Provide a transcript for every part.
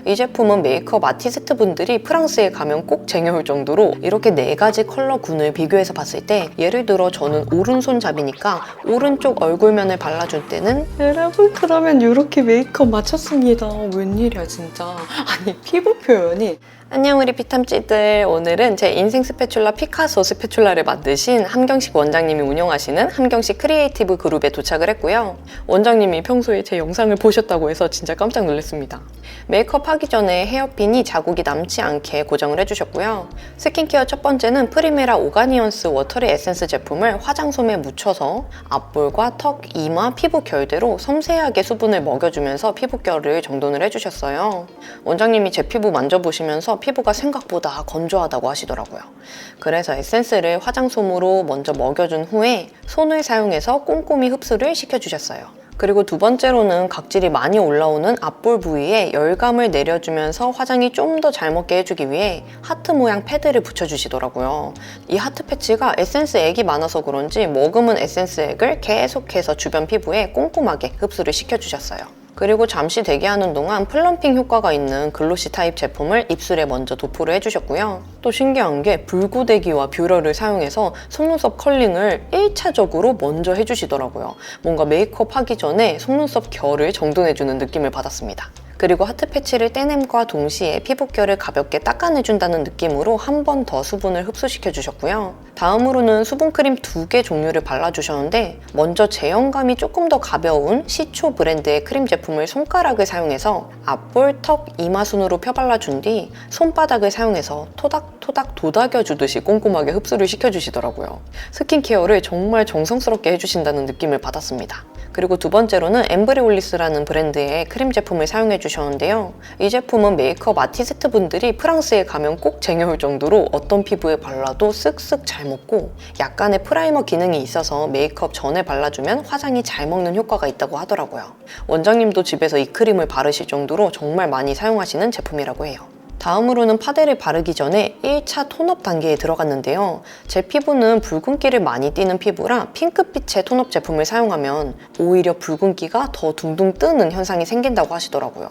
이 제품은 메이크업 아티스트 분들이 프랑스에 가면 꼭 쟁여올 정도로 이렇게 4가지 컬러군을 비교해서 봤을 때, 예를 들어 저는 오른손잡이니까 오른쪽 얼굴면을 발라줄 때는 여러분 그러면 이렇게 메이크업 마쳤습니다. 웬일이야 진짜. 아니 피부 표현이. 안녕 우리 피탐찌들, 오늘은 제 인생 스패츌라 피카소 스패츌라를 만드신 함경식 원장님이 운영하시는 함경식 크리에이티브 그룹에 도착을 했고요. 원장님이 평소에 제 영상을 보셨다고 해서 진짜 깜짝 놀랐습니다. 메이크업 하기 전에 헤어핀이 자국이 남지 않게 고정을 해주셨고요. 스킨케어 첫 번째는 프리메라 오가니언스 워터리 에센스 제품을 화장솜에 묻혀서 앞볼과 턱, 이마, 피부 결대로 섬세하게 수분을 먹여주면서 피부결을 정돈을 해주셨어요. 원장님이 제 피부 만져보시면서 피부가 생각보다 건조하다고 하시더라고요. 그래서 에센스를 화장솜으로 먼저 먹여준 후에 손을 사용해서 꼼꼼히 흡수를 시켜주셨어요. 그리고 두 번째로는 각질이 많이 올라오는 앞볼 부위에 열감을 내려주면서 화장이 좀 더 잘 먹게 해주기 위해 하트 모양 패드를 붙여주시더라고요. 이 하트 패치가 에센스 액이 많아서 그런지 머금은 에센스 액을 계속해서 주변 피부에 꼼꼼하게 흡수를 시켜주셨어요. 그리고 잠시 대기하는 동안 플럼핑 효과가 있는 글로시 타입 제품을 입술에 먼저 도포를 해주셨고요. 또 신기한 게 붉고데기와 뷰러를 사용해서 속눈썹 컬링을 1차적으로 먼저 해주시더라고요. 뭔가 메이크업 하기 전에 속눈썹 결을 정돈해주는 느낌을 받았습니다. 그리고 하트 패치를 떼냄과 동시에 피부결을 가볍게 닦아내준다는 느낌으로 한 번 더 수분을 흡수시켜 주셨고요. 다음으로는 수분크림 2개 종류를 발라주셨는데, 먼저 제형감이 조금 더 가벼운 시초 브랜드의 크림 제품을 손가락을 사용해서 앞볼, 턱, 이마순으로 펴발라준 뒤 손바닥을 사용해서 토닥토닥 도닥여주듯이 꼼꼼하게 흡수를 시켜주시더라고요. 스킨케어를 정말 정성스럽게 해주신다는 느낌을 받았습니다. 그리고 두 번째로는 엠브리올리스라는 브랜드의 크림 제품을 사용해 주셨는데요. 이 제품은 메이크업 아티스트 분들이 프랑스에 가면 꼭 쟁여올 정도로 어떤 피부에 발라도 쓱쓱 잘 먹고, 약간의 프라이머 기능이 있어서 메이크업 전에 발라주면 화장이 잘 먹는 효과가 있다고 하더라고요. 원장님도 집에서 이 크림을 바르실 정도로 정말 많이 사용하시는 제품이라고 해요. 다음으로는 파데를 바르기 전에 1차 톤업 단계에 들어갔는데요. 제 피부는 붉은기를 많이 띠는 피부라 핑크빛의 톤업 제품을 사용하면 오히려 붉은기가 더 둥둥 뜨는 현상이 생긴다고 하시더라고요.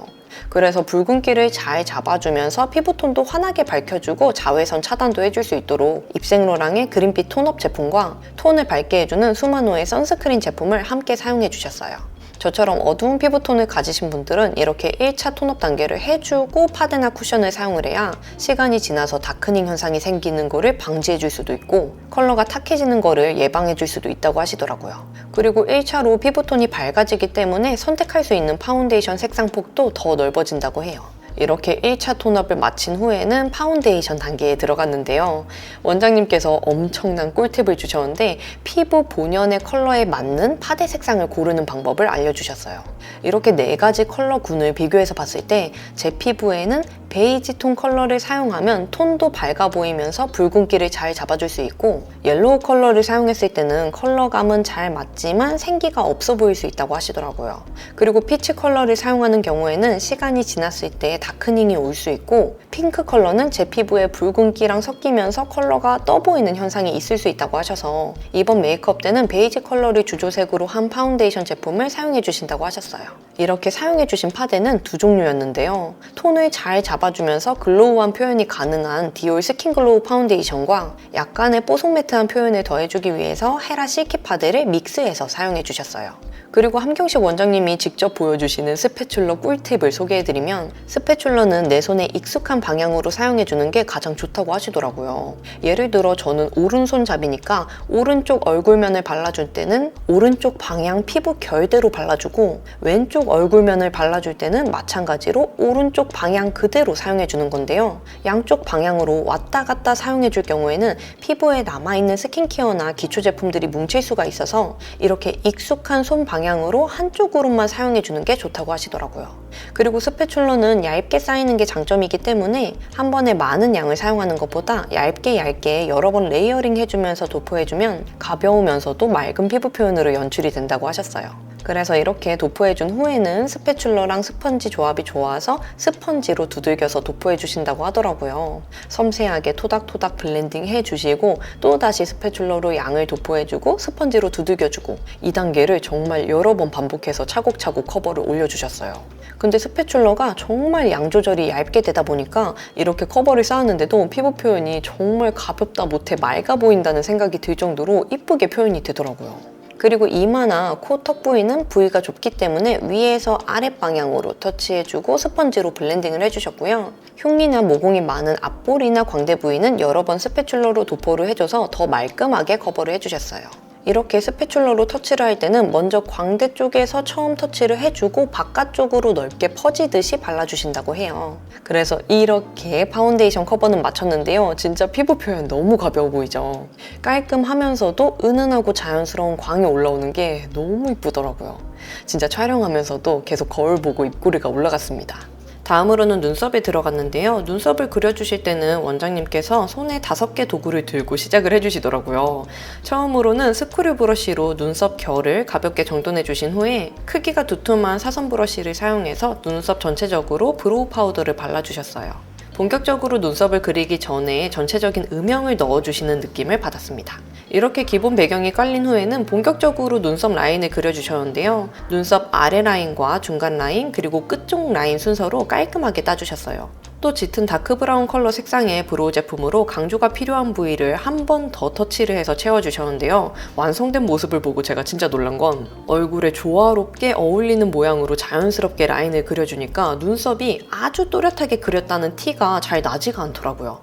그래서 붉은기를 잘 잡아주면서 피부톤도 환하게 밝혀주고 자외선 차단도 해줄 수 있도록 입생로랑의 그린빛 톤업 제품과 톤을 밝게 해주는 수마노의 선스크린 제품을 함께 사용해 주셨어요. 저처럼 어두운 피부톤을 가지신 분들은 이렇게 1차 톤업 단계를 해주고 파데나 쿠션을 사용을 해야 시간이 지나서 다크닝 현상이 생기는 거를 방지해줄 수도 있고 컬러가 탁해지는 거를 예방해줄 수도 있다고 하시더라고요. 그리고 1차로 피부톤이 밝아지기 때문에 선택할 수 있는 파운데이션 색상폭도 더 넓어진다고 해요. 이렇게 1차 톤업을 마친 후에는 파운데이션 단계에 들어갔는데요. 원장님께서 엄청난 꿀팁을 주셨는데 피부 본연의 컬러에 맞는 파데 색상을 고르는 방법을 알려주셨어요. 이렇게 4가지 컬러군을 비교해서 봤을 때 제 피부에는 베이지 톤 컬러를 사용하면 톤도 밝아 보이면서 붉은기를 잘 잡아줄 수 있고, 옐로우 컬러를 사용했을 때는 컬러감은 잘 맞지만 생기가 없어 보일 수 있다고 하시더라고요. 그리고 피치 컬러를 사용하는 경우에는 시간이 지났을 때 다크닝이 올 수 있고, 핑크 컬러는 제 피부에 붉은기랑 섞이면서 컬러가 떠 보이는 현상이 있을 수 있다고 하셔서 이번 메이크업 때는 베이지 컬러를 주조색으로 한 파운데이션 제품을 사용해 주신다고 하셨어요. 이렇게 사용해 주신 파데는 2종류였는데요. 톤을 잘 잡아주면서 글로우한 표현이 가능한 디올 스킨 글로우 파운데이션과 약간의 뽀송 매트한 표현을 더해주기 위해서 헤라 실키 파데를 믹스해서 사용해 주셨어요. 그리고 함경식 원장님이 직접 보여주시는 스패츌러 꿀팁을 소개해드리면, 스패츌러는 내 손에 익숙한 방향으로 사용해주는 게 가장 좋다고 하시더라고요. 예를 들어 저는 오른손잡이니까 오른쪽 얼굴면을 발라줄 때는 오른쪽 방향 피부 결대로 발라주고, 왼쪽 얼굴면을 발라줄 때는 마찬가지로 오른쪽 방향 그대로 사용해주는 건데요. 양쪽 방향으로 왔다 갔다 사용해줄 경우에는 피부에 남아있는 스킨케어나 기초 제품들이 뭉칠 수가 있어서 이렇게 익숙한 손 방향으로 한쪽으로만 사용해주는 게 좋다고 하시더라고요. 그리고 스패츌러는 얇게 쌓이는 게 장점이기 때문에 한 번에 많은 양을 사용하는 것보다 얇게 여러 번 레이어링 해주면서 도포해주면 가벼우면서도 맑은 피부 표현으로 연출이 된다고 하셨어요. 그래서 이렇게 도포해준 후에는 스패츌러랑 스펀지 조합이 좋아서 스펀지로 두들겨서 도포해주신다고 하더라고요. 섬세하게 토닥토닥 블렌딩 해주시고 또다시 스패츌러로 양을 도포해주고 스펀지로 두들겨주고, 이 단계를 정말 여러 번 반복해서 차곡차곡 커버를 올려주셨어요. 근데 근데 스패츌러가 정말 양 조절이 얇게 되다 보니까 이렇게 커버를 쌓았는데도 피부 표현이 정말 가볍다 못해 맑아 보인다는 생각이 들 정도로 이쁘게 표현이 되더라고요. 그리고 이마나 코, 턱 부위는 부위가 좁기 때문에 위에서 아랫방향으로 터치해주고 스펀지로 블렌딩을 해주셨고요. 흉이나 모공이 많은 앞볼이나 광대 부위는 여러 번 스패츌러로 도포를 해줘서 더 말끔하게 커버를 해주셨어요. 이렇게 스패츌러로 터치를 할 때는 먼저 광대 쪽에서 처음 터치를 해주고 바깥쪽으로 넓게 퍼지듯이 발라주신다고 해요. 그래서 이렇게 파운데이션 커버는 마쳤는데요. 진짜 피부 표현 너무 가벼워 보이죠? 깔끔하면서도 은은하고 자연스러운 광이 올라오는 게 너무 이쁘더라고요. 진짜 촬영하면서도 계속 거울 보고 입꼬리가 올라갔습니다. 다음으로는 눈썹에 들어갔는데요. 눈썹을 그려주실 때는 원장님께서 손에 5개 도구를 들고 시작을 해주시더라고요. 처음으로는 스크류 브러쉬로 눈썹 결을 가볍게 정돈해 주신 후에 크기가 두툼한 사선 브러쉬를 사용해서 눈썹 전체적으로 브로우 파우더를 발라주셨어요. 본격적으로 눈썹을 그리기 전에 전체적인 음영을 넣어주시는 느낌을 받았습니다. 이렇게 기본 배경이 깔린 후에는 본격적으로 눈썹 라인을 그려주셨는데요. 눈썹 아래 라인과 중간 라인 그리고 끝쪽 라인 순서로 깔끔하게 따주셨어요. 또 짙은 다크 브라운 컬러 색상의 브로우 제품으로 강조가 필요한 부위를 한 번 더 터치를 해서 채워주셨는데요. 완성된 모습을 보고 제가 진짜 놀란 건 얼굴에 조화롭게 어울리는 모양으로 자연스럽게 라인을 그려주니까 눈썹이 아주 또렷하게 그렸다는 티가 잘 나지가 않더라고요.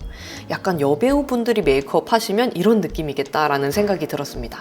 약간 여배우분들이 메이크업 하시면 이런 느낌이겠다라는 생각이 들었습니다.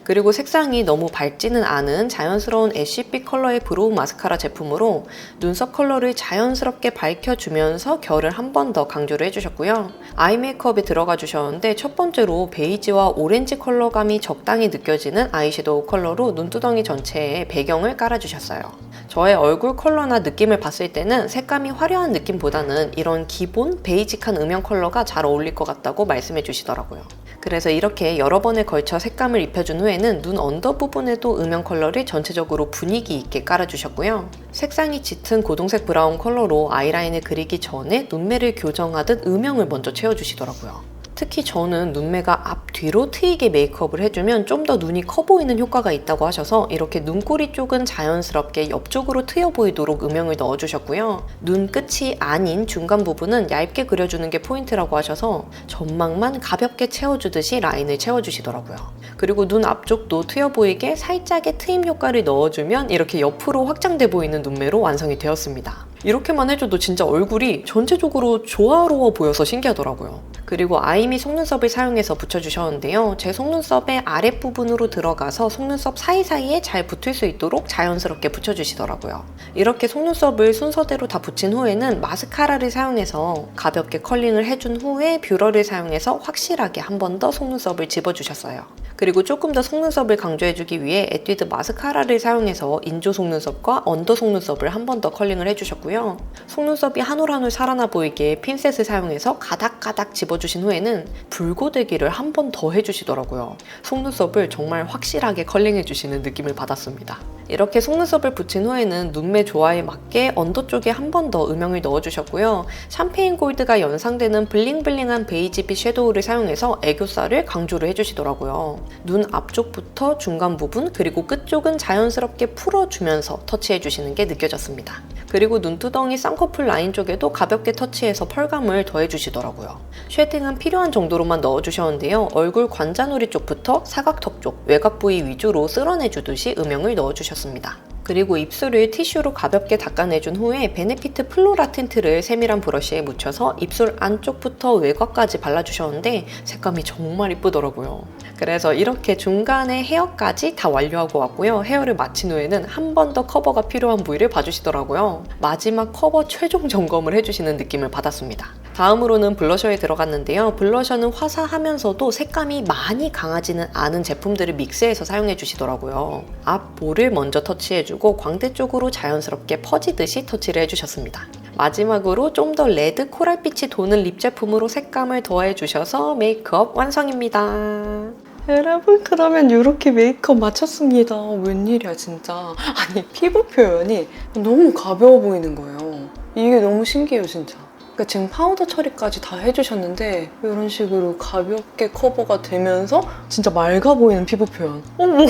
그리고 색상이 너무 밝지는 않은 자연스러운 애쉬빛 컬러의 브로우 마스카라 제품으로 눈썹 컬러를 자연스럽게 밝혀주면서 결을 한 번 더 강조를 해주셨고요. 아이 메이크업에 들어가 주셨는데 첫 번째로 베이지와 오렌지 컬러감이 적당히 느껴지는 아이섀도우 컬러로 눈두덩이 전체에 배경을 깔아주셨어요. 저의 얼굴 컬러나 느낌을 봤을 때는 색감이 화려한 느낌보다는 이런 기본 베이직한 음영 컬러가 잘 어울릴 것 같다고 말씀해 주시더라고요. 그래서 이렇게 여러 번에 걸쳐 색감을 입혀준 후에는 눈 언더 부분에도 음영 컬러를 전체적으로 분위기 있게 깔아주셨고요. 색상이 짙은 고동색 브라운 컬러로 아이라인을 그리기 전에 눈매를 교정하듯 음영을 먼저 채워주시더라고요. 특히 저는 눈매가 앞뒤로 트이게 메이크업을 해주면 좀 더 눈이 커 보이는 효과가 있다고 하셔서 이렇게 눈꼬리 쪽은 자연스럽게 옆쪽으로 트여 보이도록 음영을 넣어주셨고요. 눈 끝이 아닌 중간 부분은 얇게 그려주는 게 포인트라고 하셔서 점막만 가볍게 채워주듯이 라인을 채워주시더라고요. 그리고 눈 앞쪽도 트여 보이게 살짝의 트임 효과를 넣어주면 이렇게 옆으로 확장돼 보이는 눈매로 완성이 되었습니다. 이렇게만 해줘도 진짜 얼굴이 전체적으로 조화로워 보여서 신기하더라고요. 그리고 아이미 속눈썹을 사용해서 붙여주셨는데요. 제 속눈썹의 아랫부분으로 들어가서 속눈썹 사이사이에 잘 붙을 수 있도록 자연스럽게 붙여주시더라고요. 이렇게 속눈썹을 순서대로 다 붙인 후에는 마스카라를 사용해서 가볍게 컬링을 해준 후에 뷰러를 사용해서 확실하게 한 번 더 속눈썹을 집어주셨어요. 그리고 조금 더 속눈썹을 강조해주기 위해 에뛰드 마스카라를 사용해서 인조 속눈썹과 언더 속눈썹을 한 번 더 컬링을 해주셨고요. 속눈썹이 한 올 한 올 살아나 보이게 핀셋을 사용해서 가닥가닥 집어주신 후에는 붉고데기를 한 번 더 해주시더라고요. 속눈썹을 정말 확실하게 컬링해주시는 느낌을 받았습니다. 이렇게 속눈썹을 붙인 후에는 눈매 조화에 맞게 언더 쪽에 한 번 더 음영을 넣어주셨고요. 샴페인 골드가 연상되는 블링블링한 베이지빛 섀도우를 사용해서 애교살을 강조를 해주시더라고요. 눈 앞쪽부터 중간 부분 그리고 끝쪽은 자연스럽게 풀어주면서 터치해주시는 게 느껴졌습니다. 그리고 눈두덩이 쌍꺼풀 라인 쪽에도 가볍게 터치해서 펄감을 더해주시더라고요. 쉐딩은 필요한 정도로만 넣어주셨는데요. 얼굴 관자놀이 쪽부터 사각턱 쪽, 외곽 부위 위주로 쓸어내주듯이 음영을 넣어주셨습니다. 그리고 입술을 티슈로 가볍게 닦아내준 후에 베네피트 플로라 틴트를 세밀한 브러쉬에 묻혀서 입술 안쪽부터 외곽까지 발라주셨는데 색감이 정말 이쁘더라고요. 그래서 이렇게 중간에 헤어까지 다 완료하고 왔고요. 헤어를 마친 후에는 한 번 더 커버가 필요한 부위를 봐주시더라고요. 마지막 커버 최종 점검을 해주시는 느낌을 받았습니다. 다음으로는 블러셔에 들어갔는데요. 블러셔는 화사하면서도 색감이 많이 강하지는 않은 제품들을 믹스해서 사용해 주시더라고요. 앞볼을 먼저 터치해주고 광대 쪽으로 자연스럽게 퍼지듯이 터치를 해주셨습니다. 마지막으로 좀 더 레드 코랄빛이 도는 립 제품으로 색감을 더해주셔서 메이크업 완성입니다. 여러분, 그러면 이렇게 메이크업 마쳤습니다. 웬일이야 진짜. 아니, 피부 표현이 너무 가벼워 보이는 거예요. 이게 너무 신기해요 진짜. 그러니까 지금 파우더 처리까지 다 해주셨는데 이런 식으로 가볍게 커버가 되면서 진짜 맑아 보이는 피부 표현. 뭐야?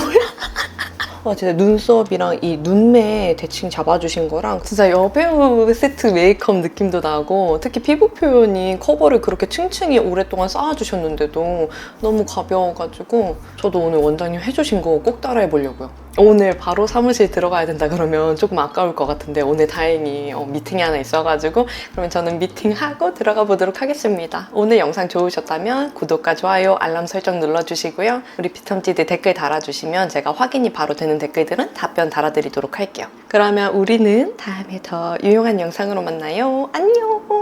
와, 진짜 눈썹이랑 이 눈매 대칭 잡아주신 거랑 진짜 여배우 세트 메이크업 느낌도 나고, 특히 피부 표현이 커버를 그렇게 층층이 오랫동안 쌓아주셨는데도 너무 가벼워가지고 저도 오늘 원장님 해주신 거 꼭 따라해보려고요. 오늘 바로 사무실 들어가야 된다 그러면 조금 아까울 것 같은데 오늘 다행히 미팅이 하나 있어가지고 그러면 저는 미팅하고 들어가 보도록 하겠습니다. 오늘 영상 좋으셨다면 구독과 좋아요, 알람 설정 눌러주시고요. 우리 피텀지드 댓글 달아주시면 제가 확인이 바로 되는 댓글들은 답변 달아드리도록 할게요. 그러면 우리는 다음에 더 유용한 영상으로 만나요. 안녕!